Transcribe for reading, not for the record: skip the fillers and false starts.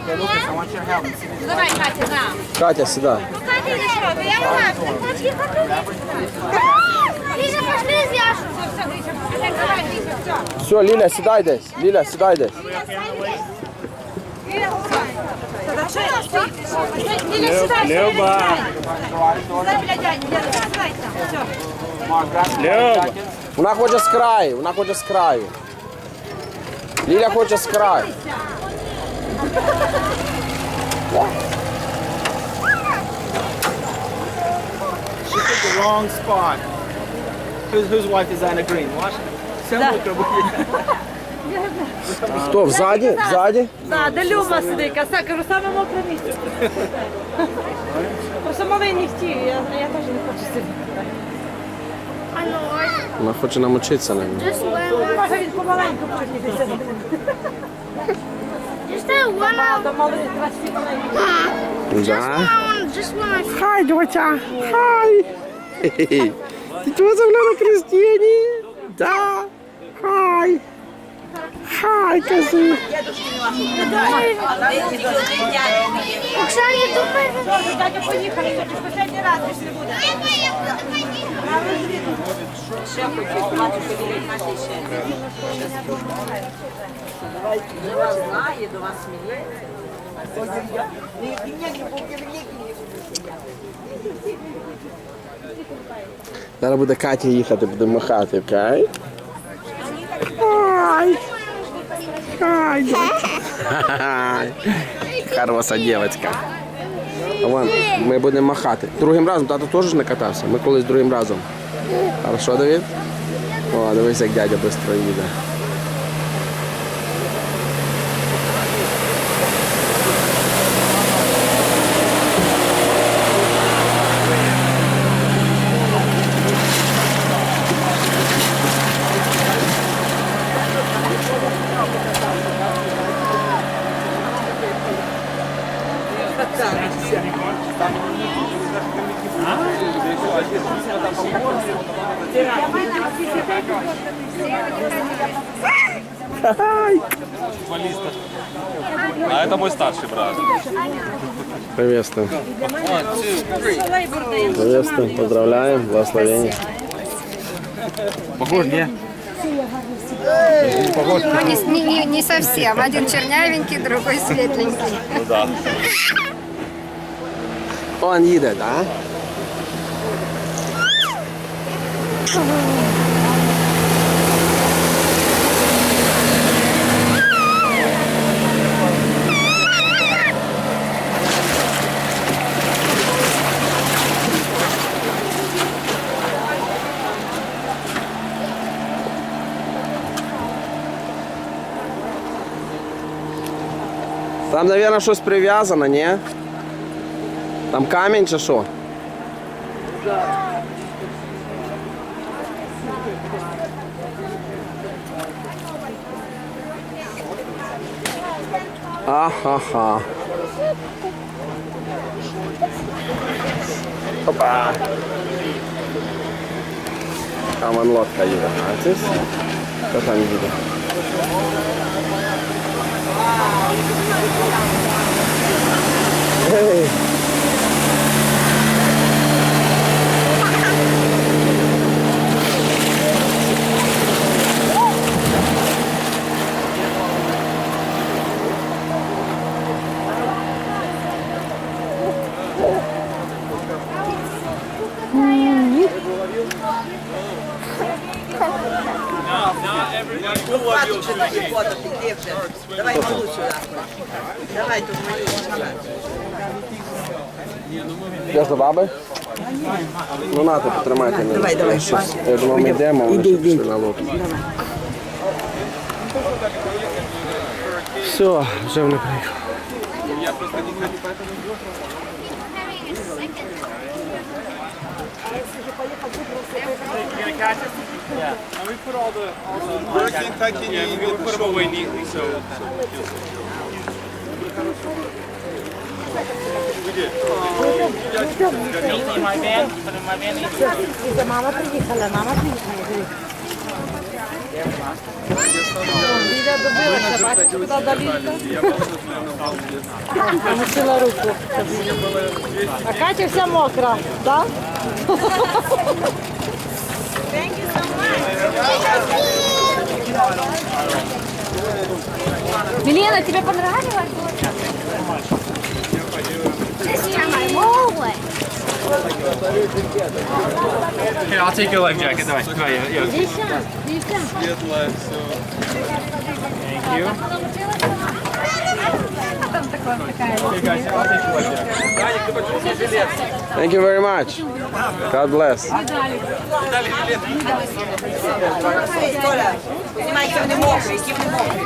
Okay, Lucas, I want you to help me. See Давай, Катя, да. Катя, сідай. Катя, йди що? Я не Ліля, пошли з Яшу. Все, Гріша. Давай, Гріша, все. Все, Ліля, сідай десь. Ліля, сідай десь. Ліля, сідай. Люба. Сідай біля дяді. Сідай там. Все. Mark, grab some Люба. jackets. Вона хоче з краю, вона хоче з краю. Ліля хоче з краю. She picked the wrong spot. Whose wife is Anna Green? Watch. Хто, взаді? Взаді? Так, де Люба сидить, а кажу, саме мокре місце. Просто малий не хотів, я теж не хочу сидіти. Вона хоче намочитися на ній. Може він помаленьку пройдеться. Just that one hour. До малий красивий. Да? Just when I Хай, доча, хай. Хе-хе. Ти чого замовляла Кристині? Да, хай. Хай, кажи. Оксані, думаю, Дядя, поїхали, сьогодні останній раз, якщо буде. Знає, до вас сміє. Зараз буде Катя їхати, буде махати, окей? Хай. Хай, доча. Хай. Хороша дівчинка. А вон, ми будемо махати. Другим разом, тато теж не катався. Ми колись другим разом. Хорошо, Давид? О, дивись, як дядя швидко їде. А это мой старший брат. Приветствуем. Приветствуем, поздравляем, благословение. Похож, не? Ну, не совсем. Один чернявенький, другой светленький. Ну да. Он їде, да? Там, мабуть, щось прив'язано, ні? Там камінь чи що? Ахаха. Опа. Там вон лодка їде. А це хто там їде? Hey. Давай малу сюди. Давай тут малю. Я за баби? Ну нате, потримайте мене. Давай, давай. Щось. Я думав, ми йдемо, вони ще пішли на лодку. Все, вже вони приїхали. And we put all the we put them away neatly, so we did. My van, put in my van. Мама приїхала, мама приїхала. я добилася, бачиш, куди даліко. Намочила руку. А Катя вся мокра, так? Милена, тебе понравилось? Here, I'll take your life jacket. Давай, давай, я. Світле, все. Thank you. Okay, guys, I'll take your life jacket. Thank you very much. God bless. Толя, знімайте, вони мокрі, які вони мокрі.